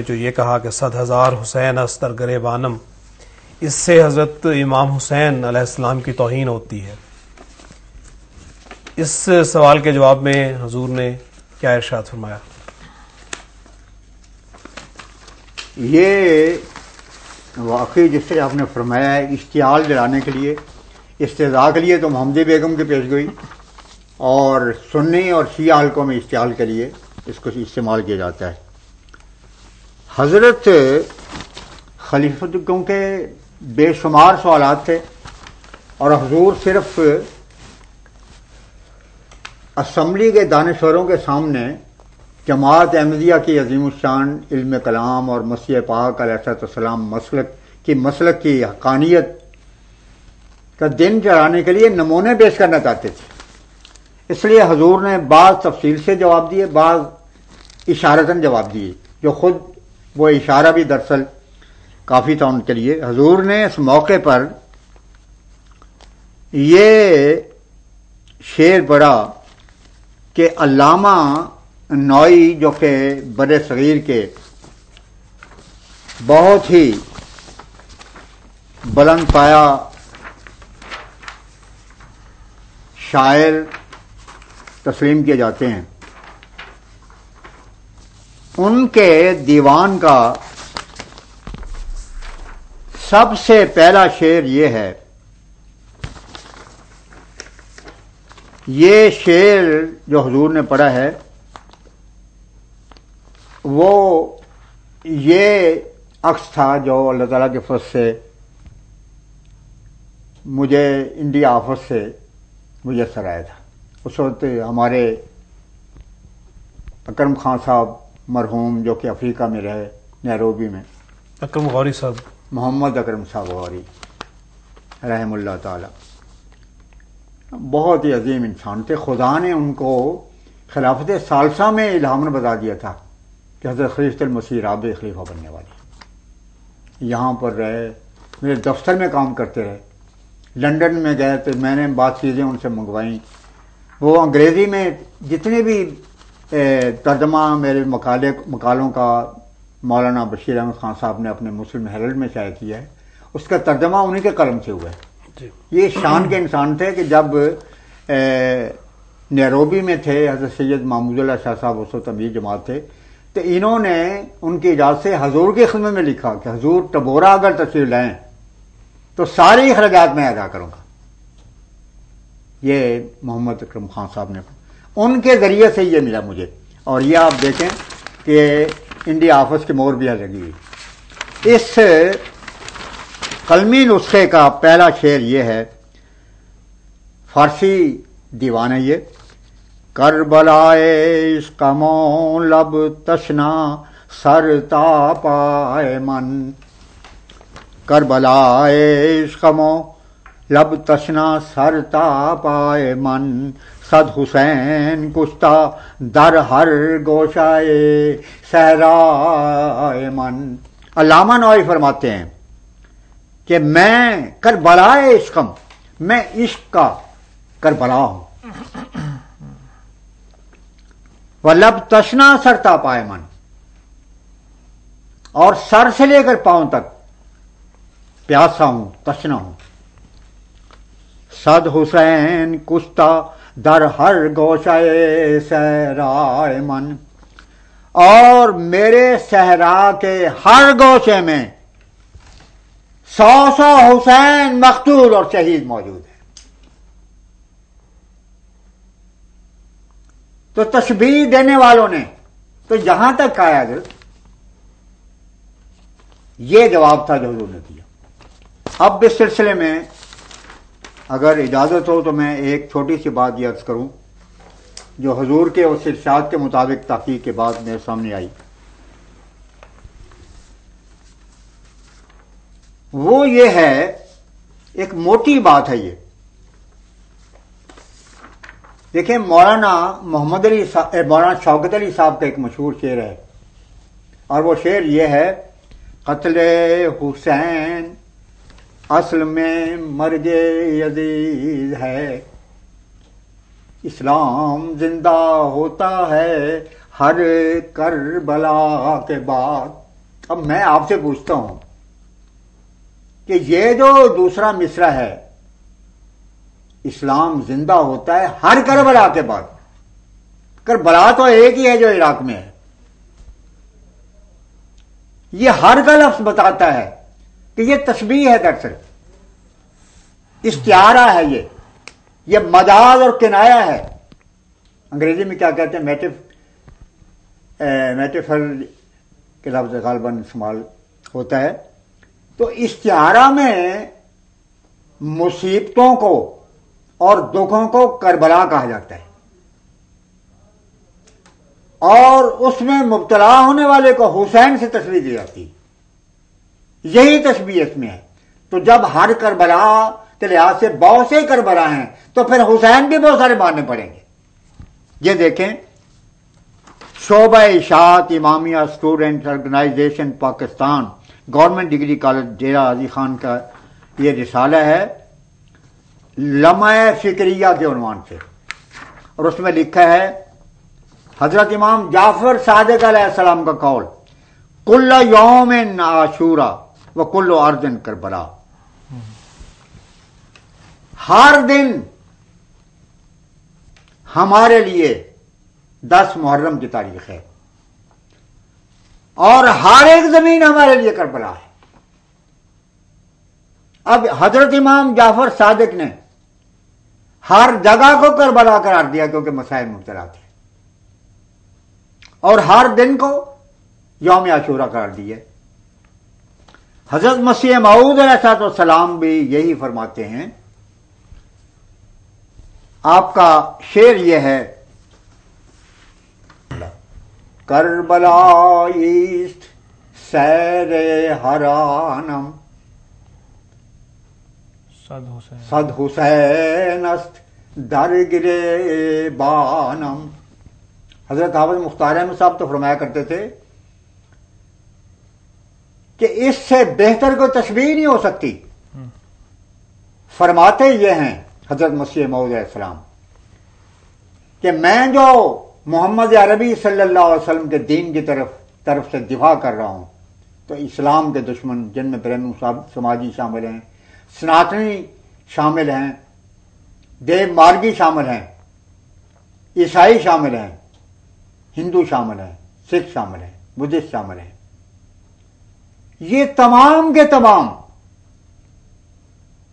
جو یہ کہا کہ 100,000 حسین استر گریبانم، اس سے حضرت امام حسین علیہ السلام کی توہین ہوتی ہے. اس سوال کے جواب میں حضور نے کیا ارشاد فرمایا؟ یہ واقعی جس سے آپ نے فرمایا ہے اشتعال جلانے کے لیے، استضاء کے لیے تو محمدی بیگم کی پیش گوئی، اور سنی اور شیعہ حلقوں میں اشتعال کے لیے اس کو استعمال کیا جاتا ہے. حضرت خلیفۃ، کیونکہ بے شمار سوالات تھے اور حضور صرف اسمبلی کے دانشوروں کے سامنے جماعت احمدیہ کی عظیم الشان علم کلام اور مسیح پاک علیہ السلام مسلک کی حقانیت کا دن چڑھانے کے لیے نمونے پیش کرنا چاہتے تھے. اس لیے حضور نے بعض تفصیل سے جواب دیے، بعض اشارتاً جواب دیے، جو خود وہ اشارہ بھی دراصل کافی تھا ان کے لیے. حضور نے اس موقع پر یہ شعر پڑھا کہ علامہ نوئی، جو کہ بر صغیر کے بہت ہی بلند پایا شاعر تسلیم کیے جاتے ہیں، ان کے دیوان کا سب سے پہلا شعر یہ ہے. یہ شعر جو حضور نے پڑھا ہے وہ یہ عکس تھا جو اللہ تعالیٰ کے فضل سے مجھے انڈیا آفس سے میسر آیا تھا. اس وقت ہمارے اکرم خان صاحب مرحوم، جو کہ افریقہ میں رہے، نیروبی میں، اکرم غوری صاحب، محمد اکرم صاحب غوری رحم اللہ تعالی، بہت ہی عظیم انسان تھے. خدا نے ان کو خلافت ثالثہ میں الہام بتا دیا تھا کہ حضرت خلیفۃ المسیح رابع خلیفہ بننے والے. یہاں پر رہے، میرے دفتر میں کام کرتے رہے. لندن میں گئے تو میں نے بعض چیزیں ان سے منگوائیں. وہ انگریزی میں جتنے بھی ترجمہ میرے مقالوں کا مولانا بشیر احمد خان صاحب نے اپنے مسلم ہیرلڈ میں شائع کیا ہے، اس کا ترجمہ انہی کے قلم سے ہوا ہے. یہ شان کے انسان تھے کہ جب نیروبی میں تھے، حضرت سید محمود اللہ شاہ صاحب اس وقت امیر جماعت تھے، تو انہوں نے ان کی اجازت سے حضور کی خدمت میں لکھا کہ حضور ٹبورا اگر تشریف لائیں تو سارے اخراجات میں ادا کروں گا. یہ محمد اکرم خان صاحب نے ان کے ذریعے سے یہ ملا مجھے. اور یہ آپ دیکھیں کہ انڈیا آفس کی مہر بھی لگی ہوئی. اس قلمی نسخے کا پہلا شعر یہ ہے، فارسی دیوان ہے یہ. کربلائے عشقموں لب تشنا سر تا پائے من، کربلائے عشقموں لب تشنا سر تا پائے من، صد حسین کشتا در ہر گوشائے صحرائے من. علامہ نوئی فرماتے ہیں کہ میں کربلائے عشقم، میں عشق کا کربلا ہوں، وَلَبْ تشنا سرتا پائے من، اور سر سے لے کر پاؤں تک پیاسا ہوں، تشنا ہوں. صد حسین کشتا در ہر گوشائے صحرائے من، اور میرے صحرا کے ہر گوشے میں 100 حسین مقتول اور شہید موجود ہیں. تو تشبیہ دینے والوں نے تو یہاں تک آیا کہ یہ جواب تھا جو حضور نے دیا. اب اس سلسلے میں اگر اجازت ہو تو میں ایک چھوٹی سی بات یہ عرض کروں جو حضور کے اس ارشاد کے مطابق تحقیق کے بعد میرے سامنے آئی. وہ یہ ہے، ایک موٹی بات ہے یہ. دیکھیں، مولانا شوکت علی صاحب کا ایک مشہور شعر ہے، اور وہ شعر یہ ہے، قتل حسین اصل میں مرگ عزیز ہے، اسلام زندہ ہوتا ہے ہر کربلا کے بعد. اب میں آپ سے پوچھتا ہوں کہ یہ جو دوسرا مصرع ہے، اسلام زندہ ہوتا ہے ہر کربلا کے بعد. کربلا تو ایک ہی ہے جو عراق میں ہے. یہ ہر کا لفظ بتاتا ہے کہ یہ تشبیہ ہے، دراصل استعارہ ہے، یہ مجاز اور کنایا ہے. انگریزی میں کیا کہتے ہیں، میٹیفر کے لفظ غالباً استعمال ہوتا ہے. تو استعارہ میں مصیبتوں کو اور دکھوں کو کربلا کہا جاتا ہے، اور اس میں مبتلا ہونے والے کو حسین سے تشبیہ دی جاتی ہے. یہی تشبیہ اس میں ہے. تو جب ہر کربلا کے لحاظ سے بہت سے کربلا ہیں تو پھر حسین بھی بہت سارے مارنے پڑیں گے. یہ دیکھیں، شعبہ اشاعت Imamia student organisation Pakistan, government degree college Dera Ghazi Khan کا یہ رسالہ ہے لمحہ فکریہ کے عنوان سے، اور اس میں لکھا ہے حضرت امام جعفر صادق علیہ السلام کا قول، کل یوم عاشورا و کل ارض کربلا. ہر دن ہمارے لیے 10 محرم کی تاریخ ہے، اور ہر ایک زمین ہمارے لیے کربلا ہے. اب حضرت امام جعفر صادق نے ہر جگہ کو کربلا قرار دیا کیونکہ مسائل مبتلا تھے، اور ہر دن کو یوم عاشورہ قرار دیے. حضرت مسیح موعود علیہ السلام بھی یہی فرماتے ہیں. آپ کا شعر یہ ہے، کربلا ایست سیر ہرانم صد حسین است در گریبانم. حضرت حافظ مختار احمد صاحب تو فرمایا کرتے تھے کہ اس سے بہتر کوئی تشبیہ نہیں ہو سکتی. فرماتے یہ ہیں حضرت مسیح موعود علیہ السلام کہ میں جو محمد عربی صلی اللہ علیہ وسلم کے دین کی طرف سے دفاع کر رہا ہوں، تو اسلام کے دشمن جن میں برہمن سماجی شامل ہیں، سناتنی شامل ہیں، دیو مارگی شامل ہیں، عیسائی شامل ہیں، ہندو شامل ہیں، سکھ شامل ہیں، بدھسٹ شامل ہیں، یہ تمام کے تمام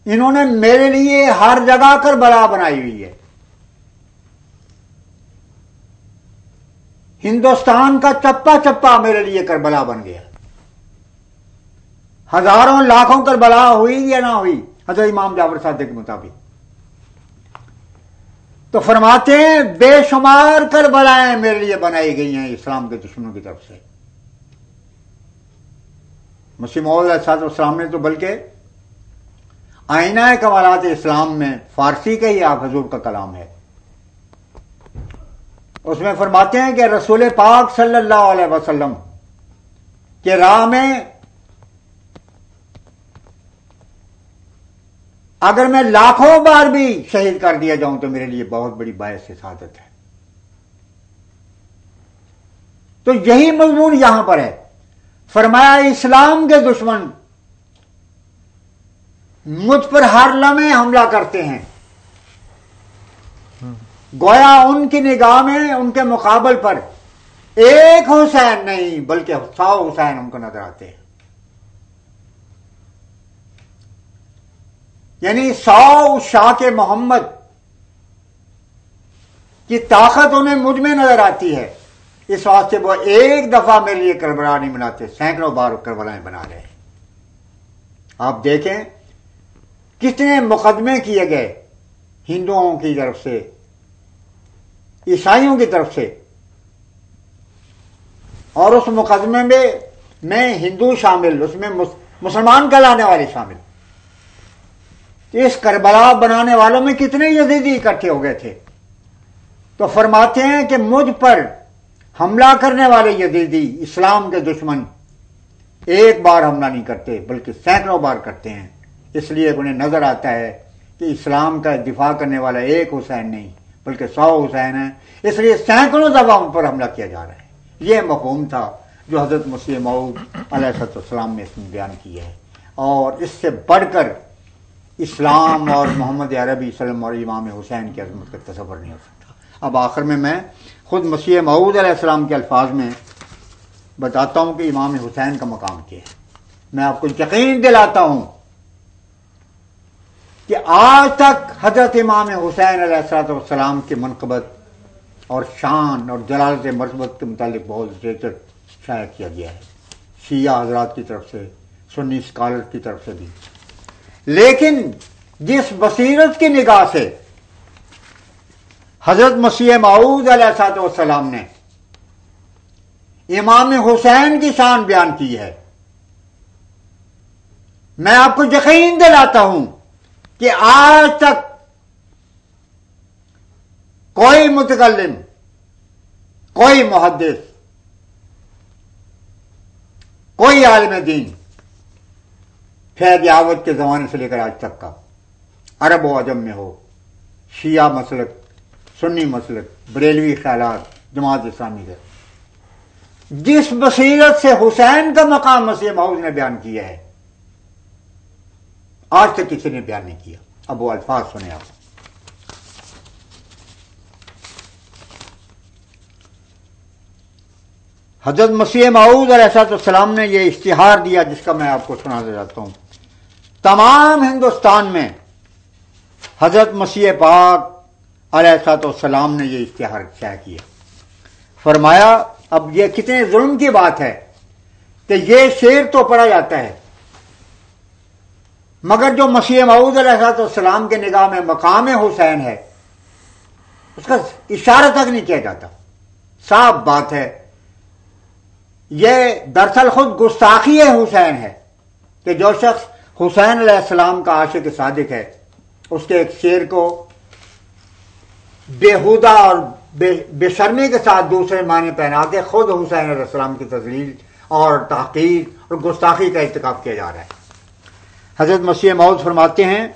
انہوں نے میرے لیے ہر جگہ کربلا بنائی ہوئی ہے. ہندوستان کا چپا چپا میرے لیے کربلا بن گیا. ہزاروں لاکھوں کربلا ہوئی یا نہ ہوئی حضرت امام جعفر صادق کے مطابق. تو فرماتے ہیں بے شمار کربلائیں میرے لیے بنائی گئی ہیں اسلام کے دشمنوں کی طرف سے. مسیح موعود علیہ السلام نے تو بلکہ آئینہ کمالات اسلام میں فارسی کا ہی آپ حضور کا کلام ہے، اس میں فرماتے ہیں کہ رسول پاک صلی اللہ علیہ وسلم کے راہ میں اگر میں لاکھوں بار بھی شہید کر دیا جاؤں تو میرے لیے بہت بڑی باعث سعادت ہے. تو یہی مضمون یہاں پر ہے. فرمایا اسلام کے دشمن مجھ پر ہر لمحے حملہ کرتے ہیں، گویا ان کی نگاہ میں ان کے مقابل پر ایک حسین نہیں بلکہ 100 حسین ان کو نظر آتے ہیں. یعنی 100 شاہ محمد کی طاقت انہیں مجھ میں نظر آتی ہے. اس واسطے وہ ایک دفعہ میرے لیے کربلا نہیں بناتے، سینکڑوں بار کربلائیں بنا رہے ہیں. آپ دیکھیں کتنے مقدمے کیے گئے ہندوؤں کی طرف سے، عیسائیوں کی طرف سے، اور اس مقدمے میں ہندو شامل، اس میں مسلمان کہلانے والے شامل. اس کربلا بنانے والوں میں کتنے یزیدی اکٹھے ہو گئے تھے. تو فرماتے ہیں کہ مجھ پر حملہ کرنے والے یزیدی اسلام کے دشمن ایک بار حملہ نہیں کرتے بلکہ سینکڑوں بار کرتے ہیں. اس لیے انہیں نظر آتا ہے کہ اسلام کا دفاع کرنے والا ایک حسین نہیں بلکہ 100 حسین ہیں، اس لیے سینکڑوں دفعہ ان پر حملہ کیا جا رہا ہے. یہ مفہوم تھا جو حضرت مسیح موعود علیہ السلام نے اس میں بیان کی ہے، اور اس سے بڑھ کر اسلام اور محمد عربی صلی اللہ علیہ وسلم اور امام حسین کی عظمت کا تصور نہیں ہو سکتا۔ اب آخر میں خود مسیح موعود علیہ السلام کے الفاظ میں بتاتا ہوں کہ امام حسین کا مقام کیا ہے۔ میں آپ کو یقین دلاتا ہوں کہ آج تک حضرت امام حسین علیہ السلام کی منقبت اور شان اور جلالت مرتبت کے متعلق بہت زیادہ شائع کیا گیا ہے، شیعہ حضرات کی طرف سے، سنی اسکالر کی طرف سے بھی، لیکن جس بصیرت کی نگاہ سے حضرت مسیح موعود علیہ السلام نے امام حسین کی شان بیان کی ہے، میں آپ کو یقین دلاتا ہوں کہ آج تک کوئی متکلم، کوئی محدث، کوئی عالم دین فیض یاوت کے زمانے سے لے کر آج تک کا، عرب و عجم میں ہو، شیعہ مسلک، سنی مسلک، بریلوی خیالات، جماعت اسلامی کے، جس بصیرت سے حسین کا مقام مسیح موعود نے بیان کیا ہے آج تک کسی نے بیان نہیں کیا۔ اب وہ الفاظ سنیں آپ۔ حضرت مسیح موعود علیہ السلام نے یہ اشتہار دیا جس کا میں آپ کو سنا دے جاتا ہوں۔ تمام ہندوستان میں حضرت مسیح پاک علیہ السلام نے یہ اشتہار شائع کیا، فرمایا اب یہ کتنے ظلم کی بات ہے کہ یہ شعر تو پڑھا جاتا ہے مگر جو مسیح موعود علیہ السلام کے نگاہ میں مقام حسین ہے اس کا اشارہ تک نہیں کیا جاتا۔ صاف بات ہے، یہ دراصل خود گستاخی حسین ہے کہ جو شخص حسین علیہ السلام کا عاشق صادق ہے اس کے ایک شعر کو بےہودہ اور بے شرمی کے ساتھ دوسرے معنی پہنا کے خود حسین علیہ السلام کی تذلیل اور تحقیر اور گستاخی کا ارتکاب کیا جا رہا ہے۔ حضرت مسیح موعود فرماتے ہیں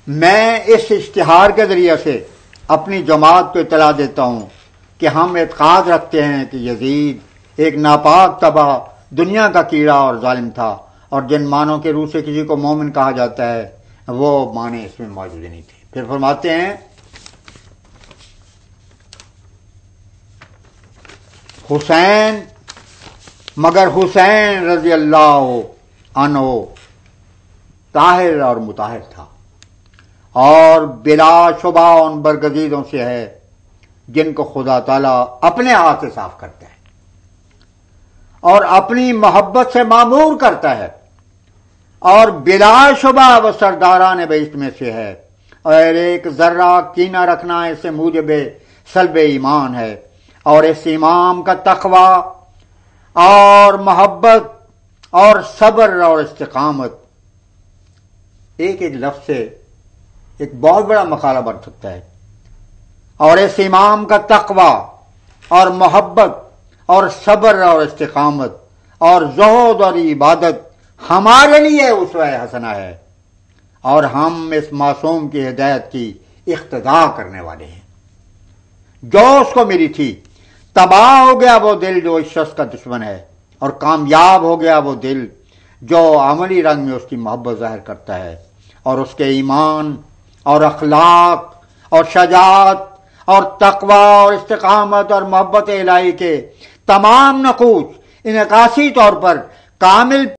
میں اس اشتہار کے ذریعے سے اپنی جماعت کو اطلاع دیتا ہوں کہ ہم اعتقاد رکھتے ہیں کہ یزید ایک ناپاک تباہ دنیا کا کیڑا اور ظالم تھا، اور جن معنوں کے روح سے کسی کو مومن کہا جاتا ہے وہ معنی اس میں موجود نہیں تھے۔ پھر فرماتے ہیں حسین مگر حسین رضی اللہ عنہ طاہر اور مطہر تھا، اور بلا شبہ ان برگزیدوں سے ہے جن کو خدا تعالیٰ اپنے ہاتھ سے صاف کرتا ہے اور اپنی محبت سے معمور کرتا ہے، اور بلا شبہ وہ سرداران بہشت میں سے ہے، اور ایک ذرہ کینہ رکھنا اس سے موجب سلب ایمان ہے، اور اس امام کا تقوی اور محبت اور صبر اور استقامت ایک ایک لفظ سے ایک بہت بڑا مقالہ بن سکتا ہے، اور اس امام کا تقوی اور محبت اور صبر اور استقامت اور زہد اور عبادت ہمارے لیے اسوہ حسنہ ہے، اور ہم اس معصوم کی ہدایت کی اقتداء کرنے والے ہیں۔ جو اس کو ملی تھی، تباہ ہو گیا وہ دل جو اس شخص کا دشمن ہے، اور کامیاب ہو گیا وہ دل جو عملی رنگ میں اس کی محبت ظاہر کرتا ہے، اور اس کے ایمان اور اخلاق اور شجاعت اور تقوی اور استقامت اور محبت الہی کے تمام نقوص انعکاسی طور پر کامل